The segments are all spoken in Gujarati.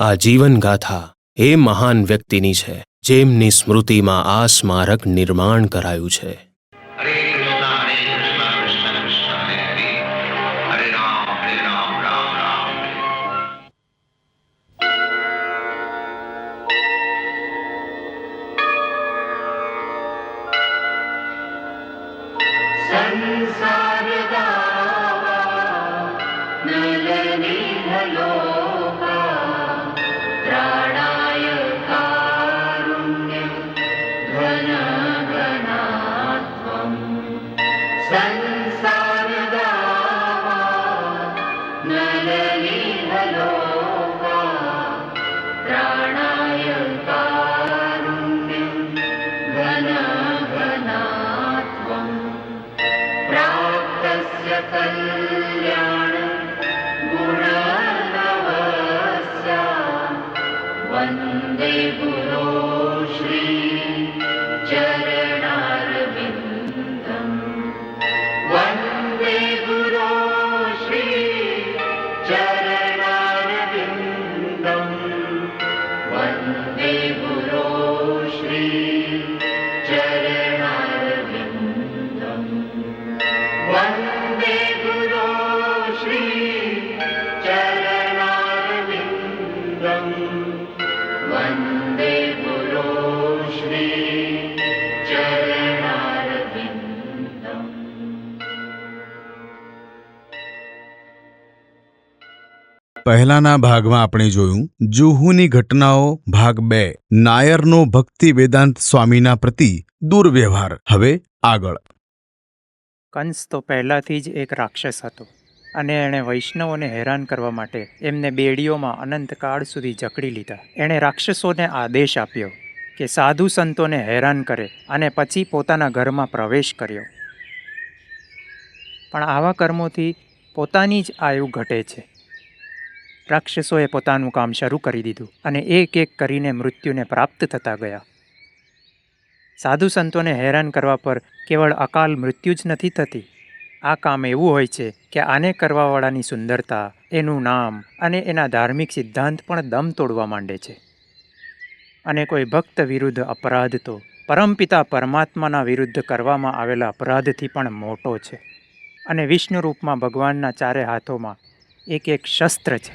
આ જીવન ગાથા એ મહાન વ્યક્તિની છે જેમની સ્મૃતિમાં આ સ્મારક નિર્માણ કરાયું છે. પહેલાના ભાગમાં આપણે જોયું જુહુની ઘટનાઓ ભાગ 2 નાયરનો ભક્તિ વેદાંત સ્વામીના પ્રતિ દુર્વ્યવહાર. હવે આગળ. કંસ તો પહેલાથી જ એક રાક્ષસ હતો અને એણે વૈષ્ણવોને હેરાન કરવા માટે એમને બેડીઓમાં અનંતકાળ સુધી જકડી લીધા. એણે રાક્ષસોને આદેશ આપ્યો કે સાધુ સંતોને હેરાન કરે અને પછી પોતાના ઘરમાં પ્રવેશ કર્યો. પણ આવા કર્મોથી પોતાની જ આયુ ઘટે છે. રાક્ષસોએ પોતાનું કામ શરૂ કરી દીધું અને એક એક કરીને મૃત્યુને પ્રાપ્ત થતા ગયા. સાધુ સંતોને હેરાન કરવા પર કેવળ અકાલ મૃત્યુ જ નથી થતી. આ કામ એવું હોય છે કે આને કરવાવાળાની સુંદરતા, એનું નામ અને એના ધાર્મિક સિદ્ધાંત પણ દમ તોડવા માંડે છે. અને કોઈ ભક્ત વિરુદ્ધ અપરાધ તો પરમપિતા પરમાત્માના વિરુદ્ધ કરવામાં આવેલા અપરાધથી પણ મોટો છે. અને વિષ્ણુ રૂપમાં ભગવાનના ચારે હાથોમાં એક એક શસ્ત્ર છે.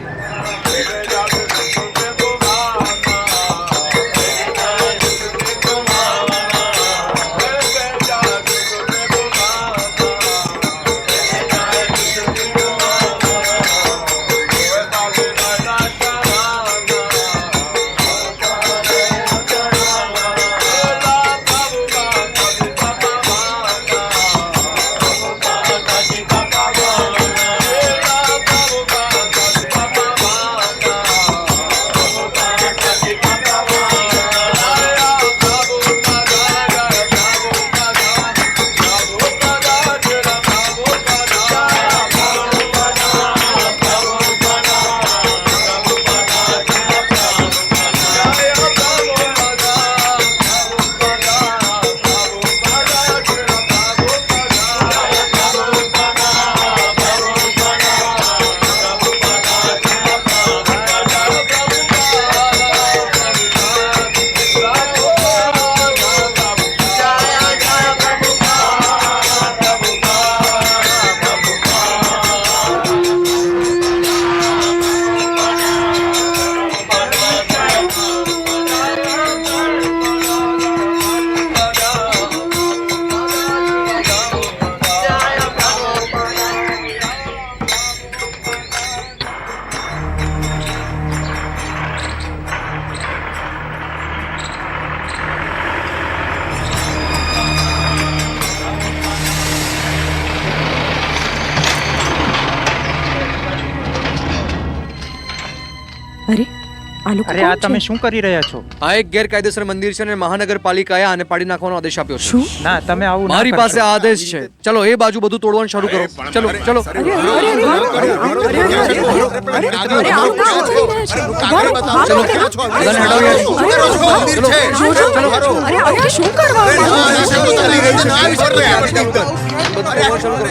અરે આ તમે શું કરી રહ્યા છો? આ એક ગેરકાયદેસર મંદિર છે અને મહાનગરપાલિકાએ આને પાડી નાખવાનો આદેશ આપ્યો છે. ના, તમે આવું ના મારી પાસે આદેશ છે. ચલો એ બાજુ બધું તોડવાનું શરૂ કરો. ચલો ચલો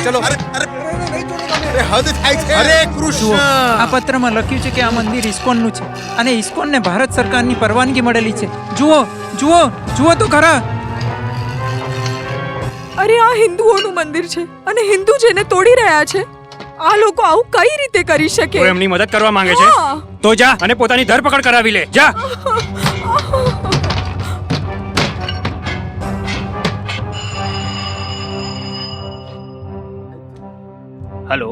ચલો હદ થાય છે. હરે જુઓ, કૃષ્ણ. આ પત્રમાં લખ્યું છે કે આ મંદિર ઇસ્કોનનું છે અને ઇસ્કોનને ભારત સરકારની પરવાનગી મળેલી છે. જુઓ જુઓ જુઓ તો ખરા. અરે આ હિન્દુઓનું મંદિર છે અને હિન્દુ જેને તોડી રહ્યા છે. આ લોકો આવું કઈ રીતે કરી શકે? તું એમની મદદ કરવા માંગે છે હા. તો જા અને પોતાની ધરપકડ કરાવી લે. જા. હેલો.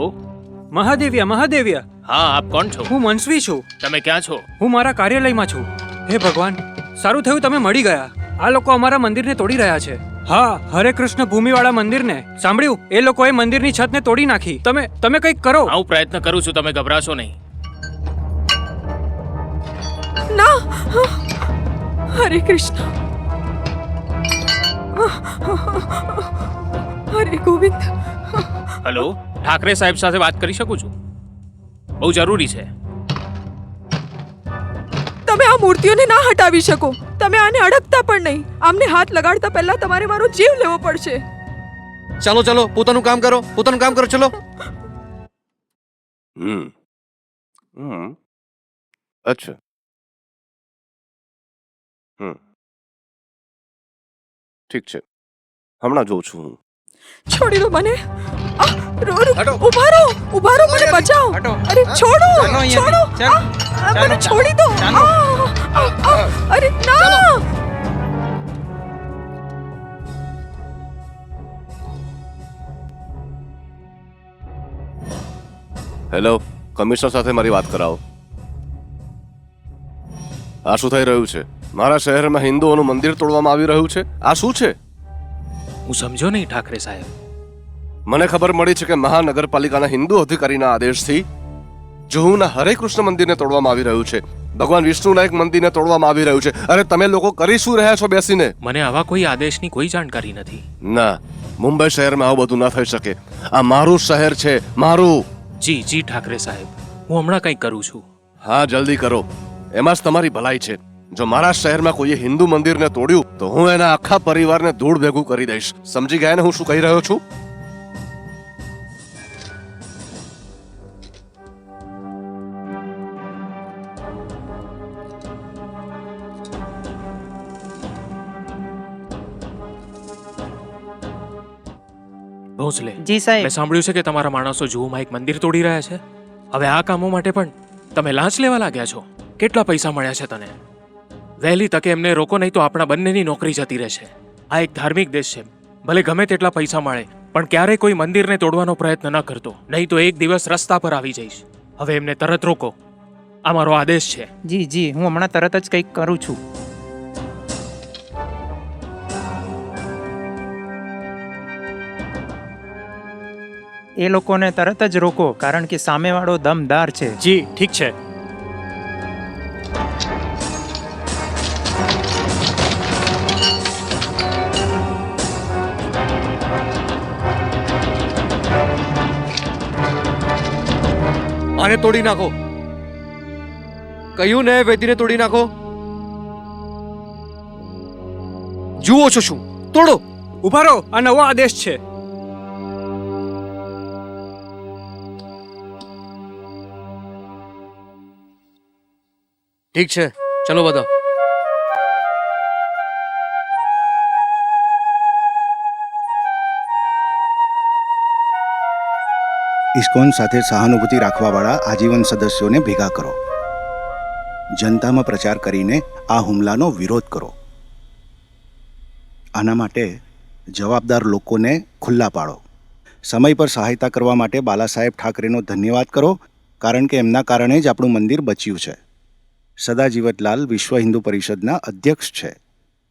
મહાદેવ્યા મહાદેવ્યા, હા, આપ કોણ છો? હું મનસ્વી છું. તમે ક્યાં છો? હું મારા કાર્યાલયમાં છું. હે ભગવાન, સારું થયું તમે મળી ગયા. આ લોકો અમારા મંદિરને તોડી રહ્યા છે. હા, હરે કૃષ્ણ ભૂમિવાળા મંદિરને. સાંભળ્યું? એ લોકોએ મંદિરની છતને તોડી નાખી. તમે કંઈક કરો. હું પ્રયત્ન કરું છું, તમે ગભરાશો નહીં. ના. હરે કૃષ્ણ. હરે ગોવિંદ. હેલો, ઠાકરે સાહેબ સાથે વાત કરી શકું છું? બહુ જરૂરી છે. તમે આ મૂર્તિઓને ના હટાવી શકો. તમે આને અડકતા પણ નહીં. આમને હાથ લગાડતા પહેલા તમારે મારો જીવ લેવો પડશે. ચાલો ચાલો, પોતાનું કામ કરો, પોતાનું કામ કરો, ચલો. अच्छा ઠીક છે, હમણાં જોઉં છું હું. છોડી દો મને. હટો. ઉભા રહો, મને બચાવો. હટો. અરે છોડો, ચાલો અહીંયાથી. છોડો. ચાલો. મને છોડી દો. ચાલો. અરે ના. હેલો, કમિશનર સાથે મારી વાત કરાવો. આ શું થઈ રહ્યું છે? મારા શહેરમાં હિન્દુઓનું મંદિર તોડવામાં આવી રહ્યું છે. આ શું છે? હું સમજો નહીં ઠાકરે સાહેબ. મને ખબર મળી છે કે મહાનગરપાલિકાના હિન્દુ અધિકારીના આદેશથી જુહુના હરે કૃષ્ણ મંદિરને તોડવામાં આવી રહ્યું છે. ભગવાન વિષ્ણુના એક મંદિરને તોડવામાં આવી રહ્યું છે. અરે તમે લોકો કરી શું રહ્યા છો બેસીને? મને આવા કોઈ આદેશની કોઈ જાણકારી નથી. ના, મુંબઈ શહેરમાં આવું બધું ન થઈ શકે. આ મારું શહેર છે, મારું. જી જી ઠાકરે સાહેબ, હું હમણાં કંઈક કરું છું. હા, જલ્દી કરો. એમાં જ તમારી ભલાઈ છે. જો મારા શહેરમાં કોઈએ હિન્દુ મંદિરને તોડ્યું તો હું એના આખા પરિવારને ધૂળ ભેગું કરી દઈશ. સમજી ગયા ને હું શું કહી રહ્યો છું? ભોંસલે, જી સાહેબ. મેં સાંભળ્યું છે કે તમારા માણસો જુહુમાં એક મંદિર તોડી રહ્યા છે. હવે આ કામો માટે પણ તમે લાંચ લેવા લાગ્યા છો. કેટલા પૈસા મળ્યા છે તને? વહેલી તકે એમને રોકો, નહીં તો આપણા બંનેની નોકરી જતી રહેશે. આ એક ધાર્મિક દેશ છે. ભલે ગમે તેટલા પૈસા મળે, પણ ક્યારેય કોઈ મંદિરને તોડવાનો પ્રયત્ન ન કરતો, નહીં તો એક દિવસ રસ્તા પર આવી જઈશ. હવે એમને તરત રોકો. આ મારો આદેશ છે. જી જી, હું હમણાં તરત જ કંઈક કરું છું. એ લોકોને તરત જ રોકો, કારણ કે સામેવાળો દમદાર છે. જી ઠીક છે. આને તોડી નાખો. કહ્યું ને, વેદીને તોડી નાખો. જુઓ છો શું? તોડો. ઉભા રહો, આ નવો આદેશ છે. ઠીક છે, ચલો બધા. ઇસ્કોન સાથે સહાનુભૂતિ રાખવાવાળા આજીવન સદસ્યોને ભેગા કરો. જનતામાં પ્રચાર કરીને આ હુમલાનો વિરોધ કરો. આના માટે જવાબદાર લોકોને ખુલ્લા પાડો. સમય પર સહાયતા કરવા માટે બાલાસાહેબ ઠાકરેનો ધન્યવાદ કરો, કારણ કે એમના કારણે જ આપણું મંદિર બચ્યું છે. સદાજીવતલાલ વિશ્વ હિન્દુ પરિષદના અધ્યક્ષ છે.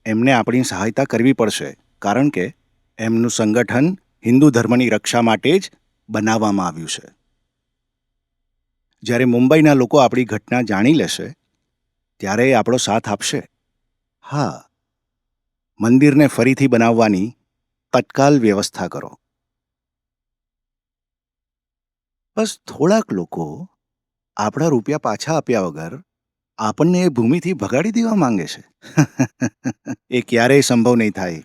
એમને આપણી સહાયતા કરવી પડશે, કારણ કે એમનું સંગઠન હિન્દુ ધર્મની રક્ષા માટે જ બનાવવામાં આવ્યું છે. જ્યારે મુંબઈના લોકો આપણી ઘટના જાણી લેશે ત્યારે એ આપણો સાથ આપશે. હા, મંદિરને ફરીથી બનાવવાની તત્કાલ વ્યવસ્થા કરો. બસ થોડાક લોકો આપણા રૂપિયા પાછા આપ્યા વગર આપણને એ ભૂમિથી ભગાડી દેવા માંગે છે. એ ક્યારેય સંભવ નહીં થાય.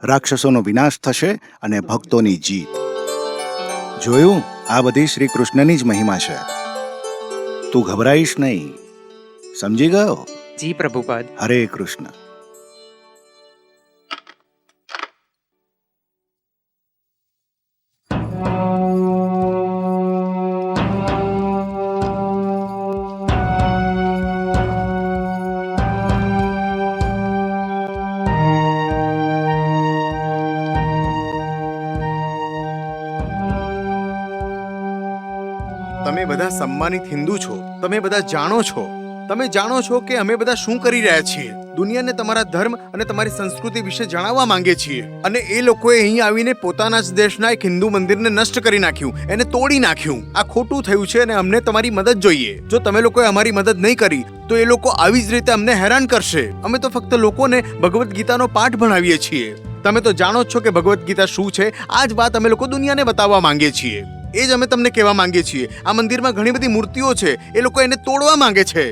રાક્ષસોનો વિનાશ થશે અને ભક્તોની જીત. જોયું? આ બધી શ્રી કૃષ્ણની જ મહિમા છે. તું ઘબરાઈશ નહીં. સમજી ગયો? જી પ્રભુપાદ. હરે કૃષ્ણ. તમે બધા સન્માનિત હિન્દુ છો. તમે બધા જાણો છો. તમે જાણો છો કે અમે બધા શું કરી રહ્યા છીએ. દુનિયાને તમારા ધર્મ અને તમારી સંસ્કૃતિ વિશે જણાવવા માંગે છીએ. અને એ લોકોએ અહીં આવીને પોતાના જ દેશના એક હિન્દુ મંદિરને નષ્ટ કરી નાખ્યું, એને તોડી નાખ્યું. આ ખોટું થયું છે અને અમને તમારી મદદ જોઈએ. જો તમે લોકોએ અમારી મદદ નહીં કરી તો એ લોકો આવી જ રીતે અમને હેરાન કરશે. અમે તો ફક્ત લોકોને ભગવદ્ ગીતાનો પાઠ ભણાવીએ છીએ. તમે તો જાણો જ છો કે ભગવદ્ ગીતા શું છે. આ જ વાત અમે લોકો દુનિયાને બતાવવા માંગીએ છીએ. એ જ અમે તમને કહેવા માંગીએ છીએ. આ મંદિરમાં ઘણી બધી મૂર્તિઓ છે, એ લોકો એને તોડવા માંગે છે.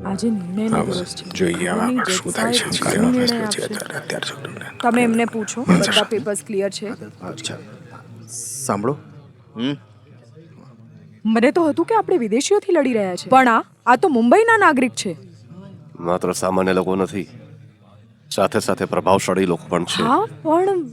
આજે નિર્ણયનો દિવસ છે. જોઈએ હવે કોની આગળ શું જજ થાય છે. સાહેબ કયો નિર્ણય ફેસલો છે આપશે? અત્યારે સુધી. તમે એમને પૂછો, બધા પેપર્સ ક્લિયર છે. સાંભળો, મને તો હતું કે આપણે વિદેશીઓથી લડી રહ્યા છે, પણ આ તો મુંબઈના નાગરિક છે. માત્ર સામાન્ય લોકો નથી, સાથે સાથે પ્રભાવશાળી લોકો પણ છે. હા, પણ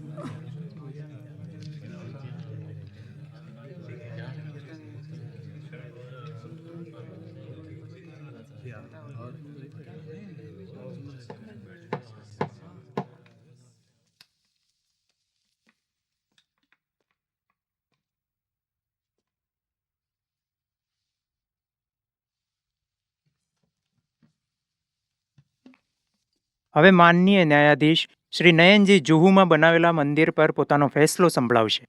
હવે માનનીય ન્યાયાધીશ શ્રી નયનજી જુહુમાં બનાવેલા મંદિર પર પોતાનો ફેસલો સંભળાવશે.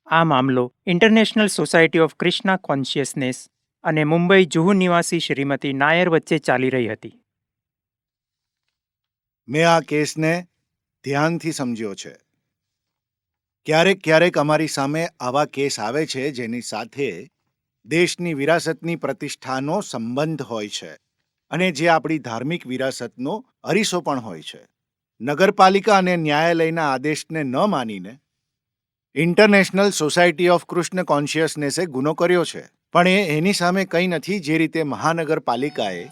આ મામલો international society of Krishna consciousness અને મુંબઈ જુહુ નિવાસી શ્રીમતી નાયર વચ્ચે ચાલી રહી હતી. મેં આ કેસને ધ્યાનથી સમજ્યો છે. ક્યારેક ક્યારેક અમારી સામે આવા કેસ આવે છે જેની સાથે દેશની વિરાસતની પ્રતિષ્ઠાનો સંબંધ હોય છે અને જે આપણી ધાર્મિક વિરાસતનો અરીસો પણ હોય છે. નગરપાલિકા અને ન્યાયાલયના આદેશને ન માનીને ઇન્ટરનેશનલ સોસાયટી ઓફ કૃષ્ણ કોન્શિયસનેસે ગુનો કર્યો છે. પણ એની સામે કંઈ નથી જે રીતે મહાનગરપાલિકાએ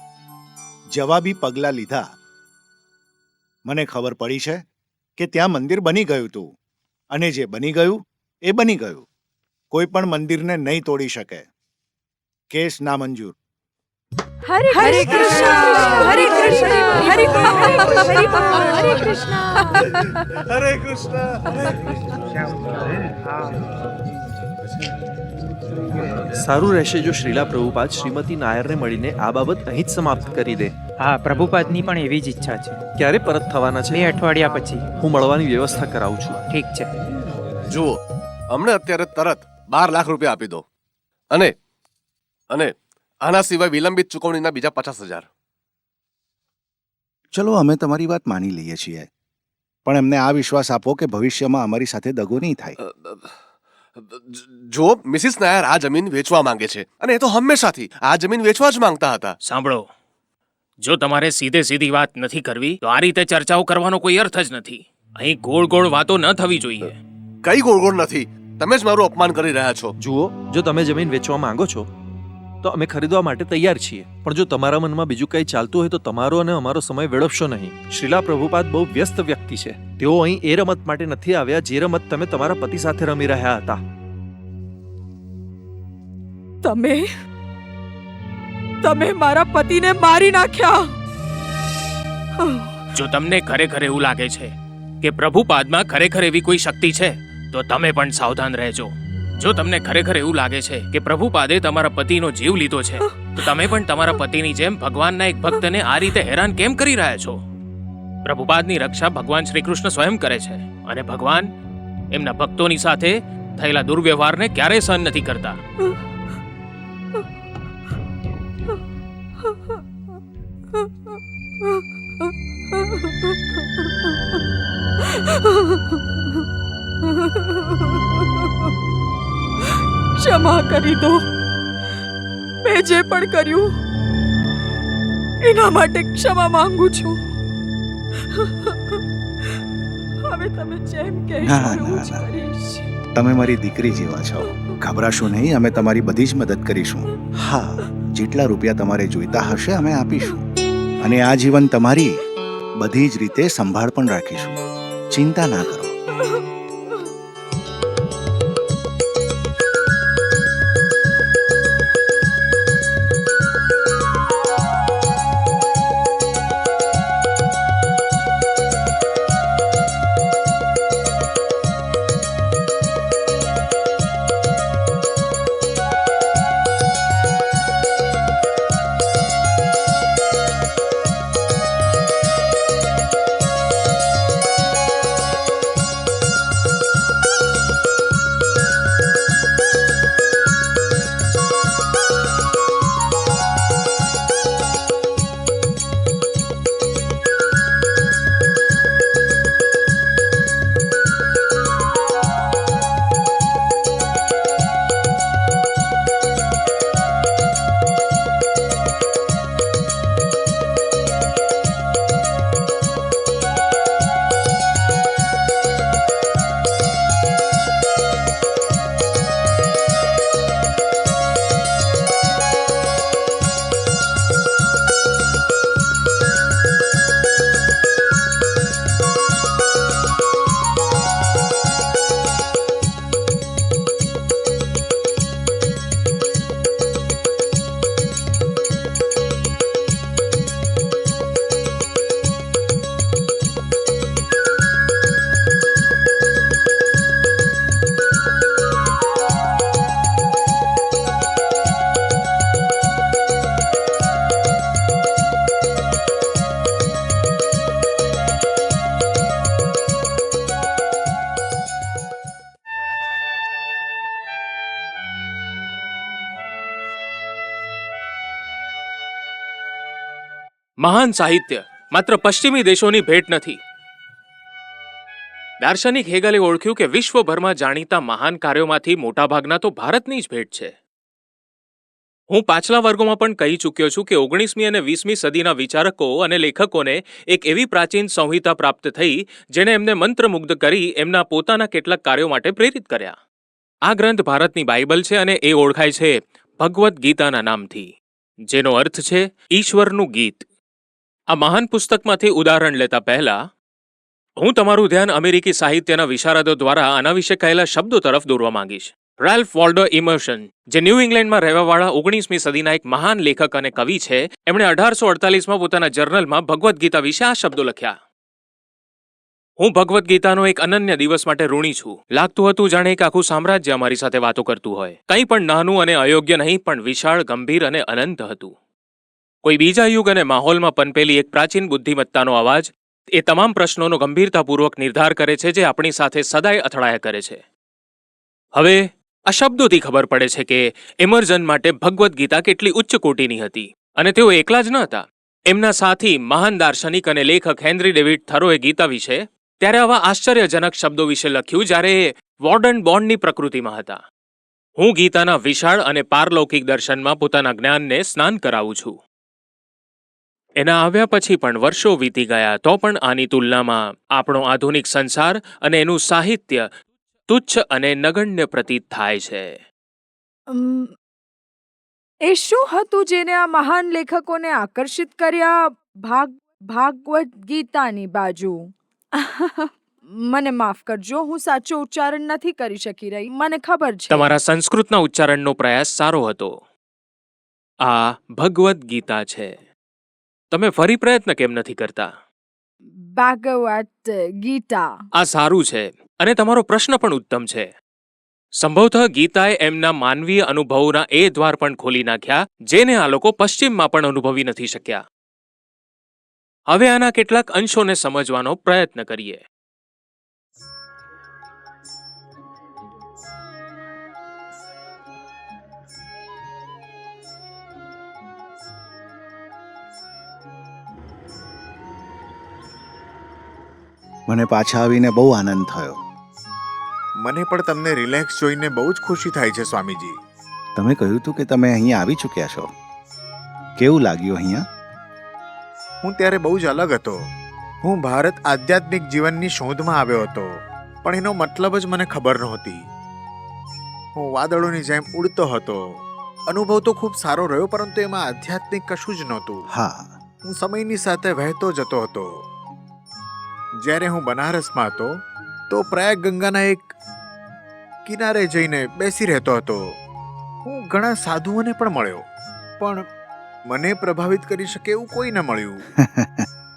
જવાબી પગલાં લીધા. મને ખબર પડી છે કે ત્યાં મંદિર બની ગયું હતું અને જે બની ગયું એ બની ગયું. કોઈ પણ મંદિરને નહીં તોડી શકે. કેસ નામંજૂર. હરે કૃષ્ણ, હરે કૃષ્ણ, હરે કૃષ્ણ, હરે કૃષ્ણ. સારું રહેશે જો શ્રીલા પ્રભુપાદ શ્રીમતી નાયરને મળીને આ બાબત અહીં જ સમાપ્ત કરી દે. હા, પ્રભુપાદની પણ એવી જ ઈચ્છા છે. ક્યારે પરત થવાના છે? 2 અઠવાડિયા પછી. હું મળવાની વ્યવસ્થા કરાવું છું. ઠીક છે. જુઓ, અમને અત્યારે તરત 12 લાખ રૂપિયા આપી દો અને અને આના સિવાય વિલંબિત ચૂકવણીના બીજા 50,000. ચલો, અમે તમારી વાત માની લઈએ છીએ, પણ એમને આ વિશ્વાસ આપો કે ભવિષ્યમાં અમારી સાથે દગો નહીં થાય. જો મિસિસ નાયર આ જમીન વેચવા માંગે છે અને એ તો હંમેશાથી આ જમીન વેચવા જ માંગતા હતા. સાંભળો, જો તમારે સીધી વાત નથી કરવી તો આ રીતે ચર્ચાઓ કરવાનો કોઈ અર્થ જ નથી. અહીં ગોળ ગોળ વાતો ન થવી જોઈએ. કઈ ગોળગોળ નથી, તમે જ મારું અપમાન કરી રહ્યા છો. જુઓ, જો તમે જમીન વેચવા માંગો છો તો અમે ખરીદવા માટે તૈયાર છીએ, પણ જો તમારા મનમાં બીજું કંઈ ચાલતું હોય તો તમારો અને અમારો સમય વેડફશો નહીં. શ્રીલા પ્રભુપાદ બહુ વ્યસ્ત વ્યક્તિ છે. તેઓ અહીં એ રમત માટે નથી આવ્યા જે રમત તમે તમારા પતિ સાથે રમી રહ્યા હતા. તમે મારા પતિને મારી નાખ્યા. જો તમને ખરેખર એવું લાગે છે કે પ્રભુપાદમાં ખરેખર એવી કોઈ શક્તિ છે તો તમે પણ સાવધાન રહેજો. જો તમને ખરેખર એવું લાગે છે કે પ્રભુપાદે તમારા પતિનો જીવ લીધો છે તો તમે પણ તમારા પતિની જેમ ભગવાનના એક ભક્તને આ રીતે હેરાન કેમ કરી રહ્યા છો? પ્રભુપાદની રક્ષા ભગવાન શ્રી કૃષ્ણ સ્વયં કરે છે અને ભગવાન એમના ભક્તોની સાથે થયેલા દુર્વ્યવહારને ક્યારેય સહન નથી કરતા. ક્ષમા કરી દો. મેં જે પણ કર્યું એના માટે ક્ષમા માંગુ છું. હવે તમે જેમ કહેશો એવું જ કરીશ. તમે મારી દીકરી જેવા છો. ગભરાશો નહીં, અમે તમારી બધી જ મદદ કરીશું. હા, જેટલા રૂપિયા તમારે જોઈતા હશે અમે આપીશું. અને આ જીવન તમારી બધી જ રીતે સંભાળ પણ રાખીશું. ચિંતા ના કરો. મહાન સાહિત્ય માત્ર પશ્ચિમી દેશોની ભેટ નથી. દાર્શનિક હેગલે ઓળખ્યું કે વિશ્વભરમાં જાણીતા મહાન કાર્યોમાંથી મોટાભાગના તો ભારતની જ ભેટ છે. હું પાછલા વર્ગોમાં પણ કહી ચૂક્યો છું કે 19મી અને 20મી સદીના વિચારકો અને લેખકોને એક એવી પ્રાચીન સંહિતા પ્રાપ્ત થઈ જેણે એમને મંત્રમુગ્ધ કરી એમના પોતાના કેટલાક કાર્યો માટે પ્રેરિત કર્યા. આ ગ્રંથ ભારતની બાઇબલ છે અને એ ઓળખાય છે ભગવદ્ ગીતાના નામથી, જેનો અર્થ છે ઈશ્વરનું ગીત. આ મહાન પુસ્તકમાંથી ઉદાહરણ લેતા પહેલા હું તમારું ધ્યાન અમેરિકી સાહિત્યના વિશારદો દ્વારા આના વિશે કહેલા શબ્દો તરફ દોરવા માંગીશ. રાલ્ફ વોલ્ડો ઇમર્સન, જે ન્યૂ ઇંગ્લેન્ડમાં રહેવાવાળા 19મી સદીના એક મહાન લેખક અને કવિ છે, એમણે 1848માં પોતાના જર્નલમાં ભગવદ્ ગીતા વિશે આ શબ્દો લખ્યા: હું ભગવદ્ ગીતાનો એક અનન્ય દિવસ માટે ઋણી છું. લાગતું હતું જાણે એક આખું સામ્રાજ્ય અમારી સાથે વાતો કરતું હોય. કંઈ પણ નાનું અને અયોગ્ય નહીં, પણ વિશાળ, ગંભીર અને અનંત હતું. કોઈ બીજા યુગ અને માહોલમાં પનપેલી એક પ્રાચીન બુદ્ધિમત્તાનો અવાજ એ તમામ પ્રશ્નોનો ગંભીરતાપૂર્વક નિર્ધાર કરે છે જે આપણી સાથે સદાય અથડાયા કરે છે. હવે આ શબ્દોથી ખબર પડે છે કે એમર્સન માટે ભગવદ્ ગીતા કેટલી ઉચ્ચ કોટીની હતી. અને તેઓ એકલા જ ન હતા. એમના સાથી મહાન દાર્શનિક અને લેખક હેનરી ડેવિડ થોરોએ ગીતા વિશે ત્યારે આવા આશ્ચર્યજનક શબ્દો વિશે લખ્યું જ્યારે એ વોર્ડન બોન્ડની પ્રકૃતિમાં હતા: હું ગીતાના વિશાળ અને પારલૌકિક દર્શનમાં પોતાના જ્ઞાનને સ્નાન કરાવું છું. એના આવ્યા પછી પણ વર્ષો વીતી ગયા તો પણ આની તુલનામાં આપણો આધુનિક સંસાર અને એનું સાહિત્ય તુચ્છ અને નગણ્ય પ્રતીત થાય છે. એ શું હતું જેને આ મહાન લેખકોને આકર્ષિત કર્યા? ભાગવત ગીતાની બાજુ. મને માફ કરજો, હું સાચો ઉચ્ચારણ નથી કરી શકી રહી. મને ખબર છે. તમારા સંસ્કૃતના ઉચ્ચારણનો પ્રયાસ સારો હતો. આ ભગવદ્ ગીતા છે. તમે ફરી પ્રયત્ન કેમ નથી કરતા? ભાગવત ગીતા. આ સારું છે અને તમારો પ્રશ્ન પણ ઉત્તમ છે. સંભવતઃ ગીતાએ એમના માનવીય અનુભવોના એ દ્વાર પણ ખોલી નાખ્યા જેને આ લોકો પશ્ચિમમાં પણ અનુભવી નથી શક્યા. હવે આના કેટલાક અંશોને સમજવાનો પ્રયત્ન કરીએ. મને પાછા આવીને બહુ આનંદ થયો. મને પણ તમને રિલેક્સ જોઈને બહુ જ ખુશી થાય છે સ્વામીજી. તમે કહ્યું હતું કે તમે અહીં આવી ચૂક્યા છો. કેવું લાગ્યું અહીંયા? હું ત્યારે બહુ જ અલગ હતો. હું ભારત આધ્યાત્મિક જીવનની શોધમાં આવ્યો હતો, પણ એનો મતલબ જ મને ખબર નહોતી. હું વાદળોની જેમ ઉડતો હતો. અનુભવ તો ખૂબ સારો રહ્યો, પરંતુ એમાં આધ્યાત્મિક કશું જ નહોતું. હા, હું સમયની સાથે વહેતો જતો હતો. જ્યારે હું બનારસમાં હતો તો પ્રયાગ ગંગાના એક કિનારે જઈને બેસી રહેતો હતો. હું ઘણા સાધુઓને પણ મળ્યો, પણ મને પ્રભાવિત કરી શકે એવું કોઈ ન મળ્યું.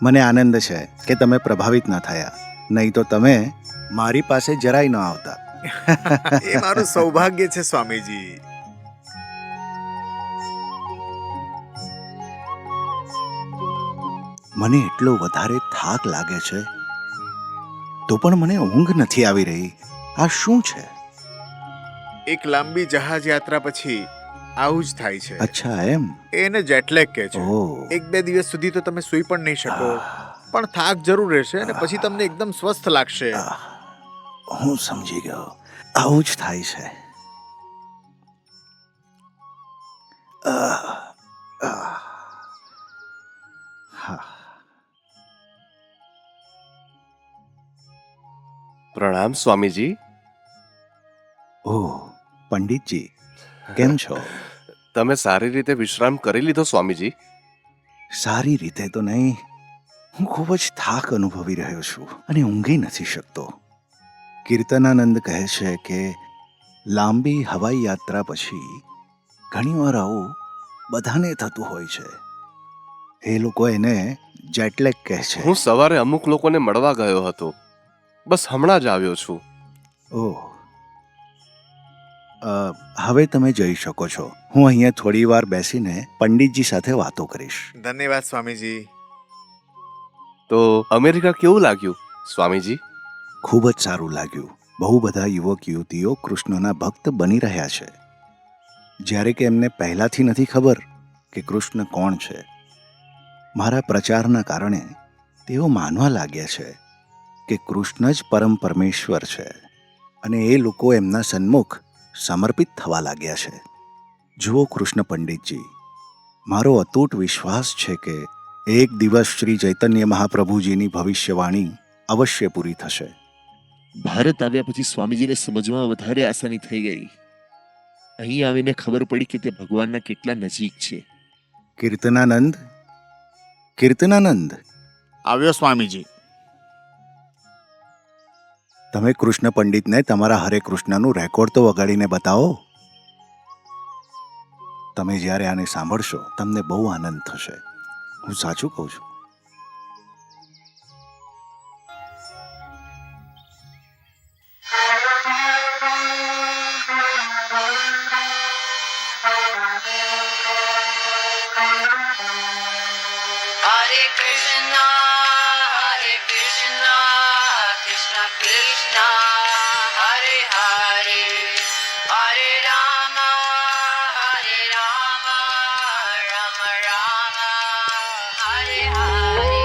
મને આનંદ છે કે તમે પ્રભાવિત ન થયા, નહીં તો તમે મારી પાસે જરાય ન આવતા. એ મારું સૌભાગ્ય છે સ્વામીજી. મને એટલો વધારે થાક લાગે છે તો પણ મને ઊંઘ નથી આવી રહી. આ શું છે? એક લાંબી જહાજ યાત્રા પછી આવું જ થાય છે. અચ્છા, એમ? એને જેટલેગ કહે છે. ઓહ. 1-2 દિવસ સુધી તો તમે સૂઈ પણ નહીં શકો, પણ થાક જરૂર રહેશે અને પછી તમને એકદમ સ્વસ્થ લાગશે. હું સમજી ગયો, આવું જ થાય છે. આહ, આહ. હા. પ્રણામ સ્વામીજી. ઓહ, પંડિતજી, કેમ છો? તમે સારી રીતે વિશ્રામ કરી લીધો સ્વામીજી? સારી રીતે તો નહીં, હું ખૂબ જ થાક અનુભવી રહ્યો છું અને ઊંઘી નથી શકતો. કીર્તનાનંદ કહે છે કે લાંબી હવાઈ યાત્રા પછી ઘણીવાર આવું બધાને થતું હોય છે. એ લોકો એને જેટલેગ કહે છે. હું સવારે અમુક લોકોને મળવા ગયો હતો, બસ હમણાં જ આવ્યો છું. ઓહ, હવે તમે જઈ શકો છો. હું અહીંયા થોડી વાર બેસીને પંડિતજી સાથે વાતો કરીશ. ધન્યવાદ સ્વામીજી. તો અમેરિકા કેવું લાગ્યું સ્વામીજી? ખૂબ જ સારું લાગ્યું. બહુ બધા યુવક યુવતીઓ કૃષ્ણના ભક્ત બની રહ્યા છે, જ્યારે કે એમને પહેલાથી નથી ખબર કે કૃષ્ણ કોણ છે. મારા પ્રચારના કારણે તેઓ માનવા લાગ્યા છે કે કૃષ્ણ જ પરમ પરમેશ્વર છે અને એ લોકો એમના સન્મુખ સમર્પિત થવા લાગ્યા છે. જુઓ કૃષ્ણ પંડિતજી, મારો અતૂટ વિશ્વાસ છે કે એક દિવસ શ્રી ચૈતન્ય મહાપ્રભુજીની ભવિષ્યવાણી અવશ્ય પૂરી થશે. ભારત આવ્યા પછી સ્વામીજીને સમજવામાં વધારે આસાની થઈ ગઈ. અહીં આવીને ખબર પડી કે તે ભગવાનના કેટલા નજીક છે. કીર્તનાનંદ, કીર્તનાનંદ, આવ્યો સ્વામીજી. તમે કૃષ્ણ પંડિતને તમારા હરે કૃષ્ણનું રેકોર્ડ તો વગાડીને બતાવો. તમે જ્યારે આને સાંભળશો તમને બહુ આનંદ થશે. હું સાચું કહું છું. Hare Krishna, Krishna Krishna, Hare Hare, Hare Rama, Rama Rama, Hare Hare.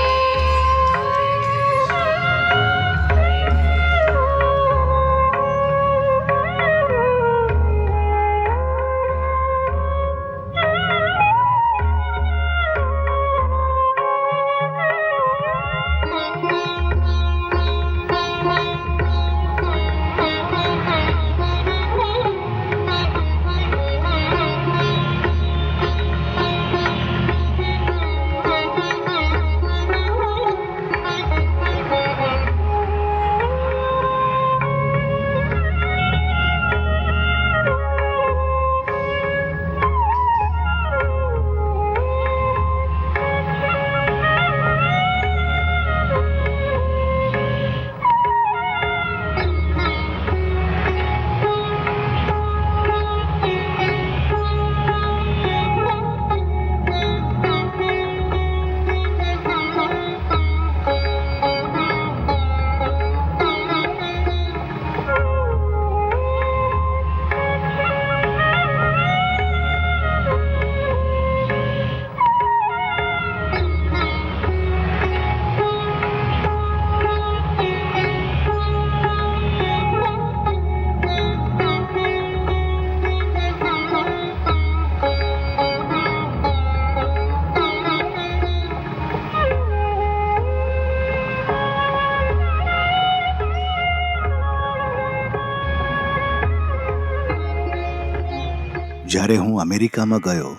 જ્યારે હું અમેરિકામાં ગયો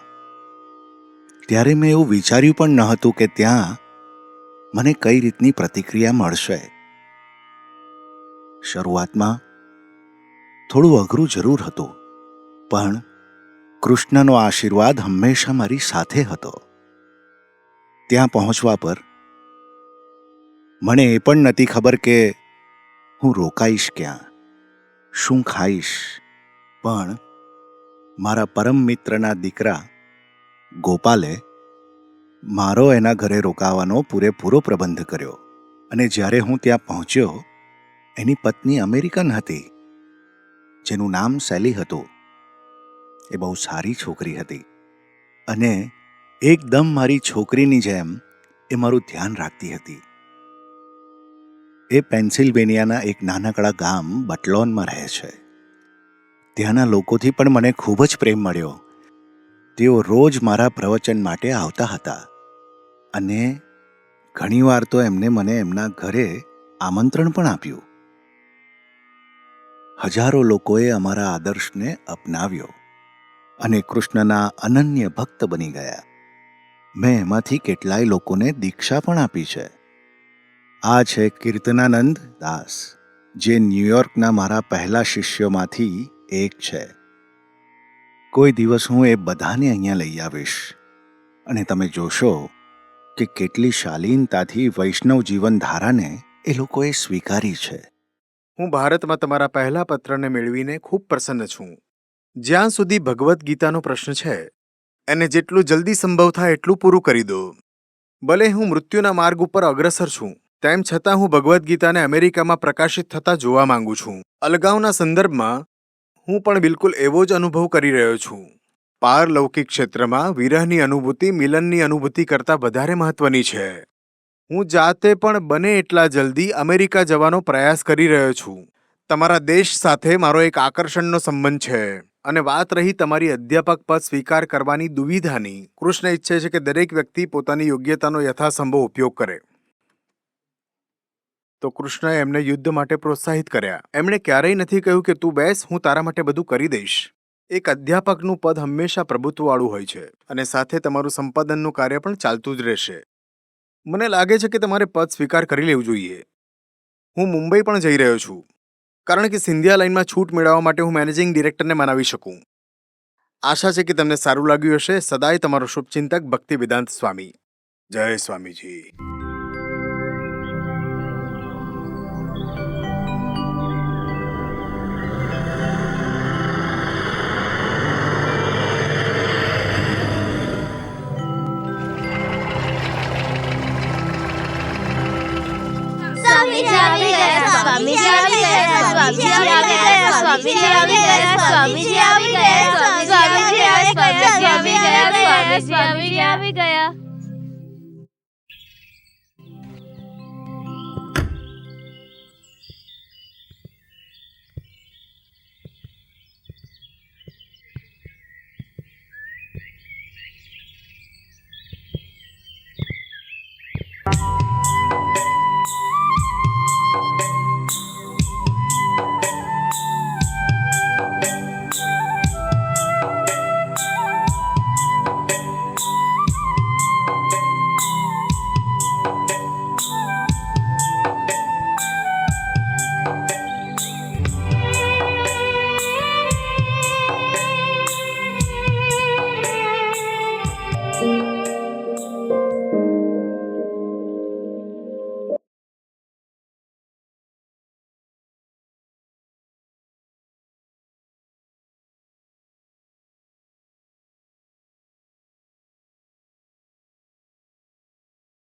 ત્યારે મેં એવું વિચાર્યું પણ ન હતું કે ત્યાં મને કઈ રીતની પ્રતિક્રિયા મળશે. શરૂઆતમાં થોડું અઘરું જરૂર હતું, પણ કૃષ્ણનો આશીર્વાદ હંમેશા મારી સાથે હતો. ત્યાં પહોંચવા પર મને એ પણ નથી ખબર કે હું રોકાઈશ ક્યાં, શું ખાઈશ, પણ મારા પરમ મિત્રના દીકરા ગોપાલે મારો એના ઘરે રોકાવાનો પૂરેપૂરો પ્રબંધ કર્યો. અને જ્યારે હું ત્યાં પહોંચ્યો, એની પત્ની અમેરિકન હતી જેનું નામ સેલી હતું. એ બહુ સારી છોકરી હતી અને એકદમ મારી છોકરીની જેમ એ મારું ધ્યાન રાખતી હતી. એ પેન્સિલ્વેનિયાના એક નાનકડા ગામ બટલોનમાં રહે છે. ત્યાંના લોકોથી પણ મને ખૂબ જ પ્રેમ મળ્યો. તેઓ રોજ મારા પ્રવચન માટે આવતા હતા અને ઘણીવાર તો એમને મને એમના ઘરે આમંત્રણ પણ આપ્યું. હજારો લોકોએ અમારા આદર્શને અપનાવ્યો અને કૃષ્ણના અનન્ય ભક્ત બની ગયા. મેં એમાંથી કેટલાય લોકોને દીક્ષા પણ આપી છે. આ છે કીર્તનાનંદ દાસ, જે ન્યૂયોર્કના મારા પહેલા શિષ્યોમાંથી એક છે. કોઈ દિવસ હું એ બધાને અહીંયા લઈ આવીશ અને તમે જોશો કે કેટલી શાલીનતાથી વૈષ્ણવ જીવનધારાને એ લોકોએ સ્વીકારી છે. હું ભારતમાં તમારા પહેલા પત્રને મેળવીને ખૂબ પ્રસન્ન છું. જ્યાં સુધી ભગવદ્ ગીતાનો પ્રશ્ન છે, એને જેટલું જલ્દી સંભવ થાય એટલું પૂરું કરી દો. ભલે હું મૃત્યુના માર્ગ ઉપર અગ્રસર છું, તેમ છતાં હું ભગવદ્ ગીતાને અમેરિકામાં પ્રકાશિત થતા જોવા માંગુ છું. અલગાવના સંદર્ભમાં હું પણ બિલકુલ એવો જ અનુભવ કરી રહ્યો છું. પારલૌકિક ક્ષેત્રમાં વિરહની અનુભૂતિ મિલનની અનુભૂતિ કરતાં વધારે મહત્વની છે. હું જાતે પણ બને એટલા જલ્દી અમેરિકા જવાનો પ્રયાસ કરી રહ્યો છું. તમારા દેશ સાથે મારો એક આકર્ષણનો સંબંધ છે. અને વાત રહી તમારી અધ્યાપક પદ સ્વીકાર કરવાની દુવિધાની, કૃષ્ણ ઈચ્છે છે કે દરેક વ્યક્તિ પોતાની યોગ્યતાનો યથાસંભવ ઉપયોગ કરે. તો કૃષ્ણએ એમને યુદ્ધ માટે પ્રોત્સાહિત કર્યા. એમણે ક્યારેય નથી કહ્યું કે તું બેસ, હું તારા માટે બધું કરી દઈશ. એક અધ્યાપકનું પદ હંમેશા પ્રભુત્વવાળું હોય છે અને સાથે તમારું સંપાદનનું કાર્ય પણ ચાલતું જ રહેશે. મને લાગે છે કે તમારે પદ સ્વીકાર કરી લેવું જોઈએ. હું મુંબઈ પણ જઈ રહ્યો છું, કારણ કે સિંધિયા લાઇનમાં છૂટ મેળવવા માટે હું મેનેજિંગ ડિરેક્ટરને મનાવી શકું. આશા છે કે તમને સારું લાગ્યું હશે. સદાય તમારો શુભચિંતક ભક્તિ વેદાંત સ્વામી. જય સ્વામીજી. સ્વામીજી આવી ગયા.